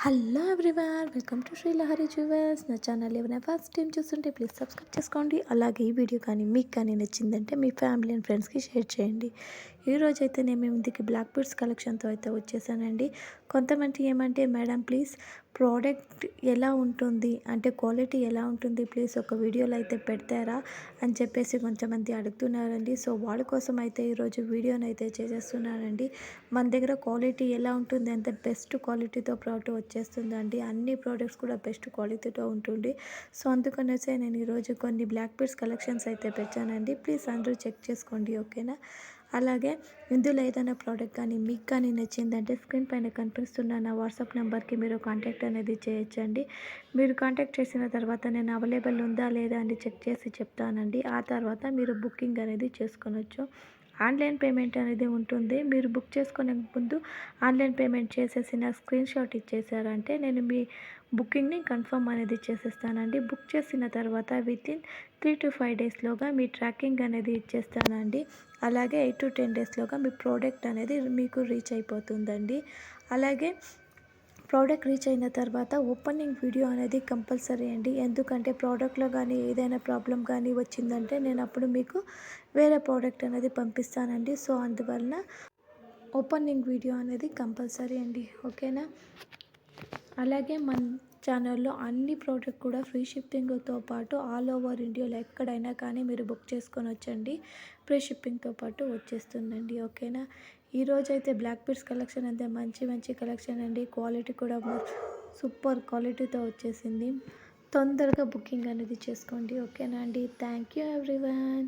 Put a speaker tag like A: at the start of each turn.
A: Hello everyone, welcome to Srilahari jewels. నా channel ఏమైనా first time చూస్తుంటే ప్లీజ్ సబ్స్క్రైబ్ చేసుకోండి. అలాగే ఈ వీడియో కానీ మీకు కానీ నచ్చిందంటే మీ ఫ్యామిలీ అండ్ ఫ్రెండ్స్కి షేర్ చేయండి. ఈరోజు అయితే నేను మీ ముందుకి బ్లాక్ బీడ్స్ కలెక్షన్తో అయితే వచ్చేసానండి. కొంతమంది ఏమంటే మేడం ప్లీజ్ ప్రోడక్ట్ ఎలా ఉంటుంది అంటే క్వాలిటీ ఎలా ఉంటుంది ప్లీజ్ ఒక వీడియోలో అయితే పెడతారా అని చెప్పేసి కొంతమంది అడుగుతున్నారండి. సో వాళ్ళ కోసం అయితే ఈరోజు వీడియోని అయితే చేసేస్తున్నానండి. మన దగ్గర క్వాలిటీ ఎలా ఉంటుంది అంటే బెస్ట్ క్వాలిటీతో ప్రోడక్ట్ వచ్చేస్తుందండి. అన్ని ప్రోడక్ట్స్ కూడా బెస్ట్ క్వాలిటీతో ఉంటుంది. సో అందుకనేసే నేను ఈరోజు కొన్ని బ్లాక్ బీడ్స్ కలెక్షన్స్ అయితే పెట్టానండి. ప్లీజ్ అందరూ చెక్ చేసుకోండి, ఓకేనా. అలాగే ఇందులో ఏదైనా ప్రోడక్ట్ కానీ మీకు కానీ నచ్చిందంటే స్క్రీన్ పైన కనిపిస్తున్న నా వాట్సాప్ నెంబర్కి మీరు కాంటాక్ట్ అనేది చేయొచ్చండి. మీరు కాంటాక్ట్ చేసిన తర్వాత నేను అవైలబుల్ ఉందా లేదా అని చెక్ చేసి చెప్తానండి. ఆ తర్వాత మీరు బుకింగ్ అనేది చేసుకోవచ్చు. ఆన్లైన్ పేమెంట్ అనేది ఉంటుంది. మీరు బుక్ చేసుకునే ముందు ఆన్లైన్ పేమెంట్ చేసేసి నాకు స్క్రీన్ షాట్ ఇచ్చేసారంటే నేను మీ బుకింగ్ని కన్ఫర్మ్ అనేది చేసేస్తానండి. బుక్ చేసిన తర్వాత వితిన్ 3 to 5 డేస్లోగా మీ ట్రాకింగ్ అనేది ఇచ్చేస్తానండి. అలాగే 8 to 10 డేస్లోగా మీ ప్రోడక్ట్ అనేది మీకు రీచ్ అయిపోతుందండి. అలాగే ప్రోడక్ట్ రీచ్ అయిన తర్వాత ఓపెనింగ్ వీడియో అనేది కంపల్సరీ అండి. ఎందుకంటే ప్రోడక్ట్లో కానీ ఏదైనా ప్రాబ్లం కానీ వచ్చిందంటే నేను అప్పుడు మీకు వేరే ప్రోడక్ట్ అనేది పంపిస్తానండి. సో అందువలన ఓపెనింగ్ వీడియో అనేది కంపల్సరీ అండి, ఓకేనా. అలాగే మన ఛానల్లో అన్ని ప్రోడక్ట్ కూడా ఫ్రీ షిప్పింగ్తో పాటు ఆల్ ఓవర్ ఇండియాలో ఎక్కడైనా కానీ మీరు బుక్ చేసుకొని వచ్చండి. ఫ్రీ షిప్పింగ్తో పాటు వచ్చేస్తుందండి, ఓకేనా. ఈరోజు అయితే బ్లాక్ బీడ్స్ కలెక్షన్ అయితే మంచి మంచి కలెక్షన్ అండి. క్వాలిటీ కూడా సూపర్ క్వాలిటీతో వచ్చేసింది. తొందరగా బుకింగ్ అనేది చేసుకోండి, ఓకేనా అండి. Thank you everyone.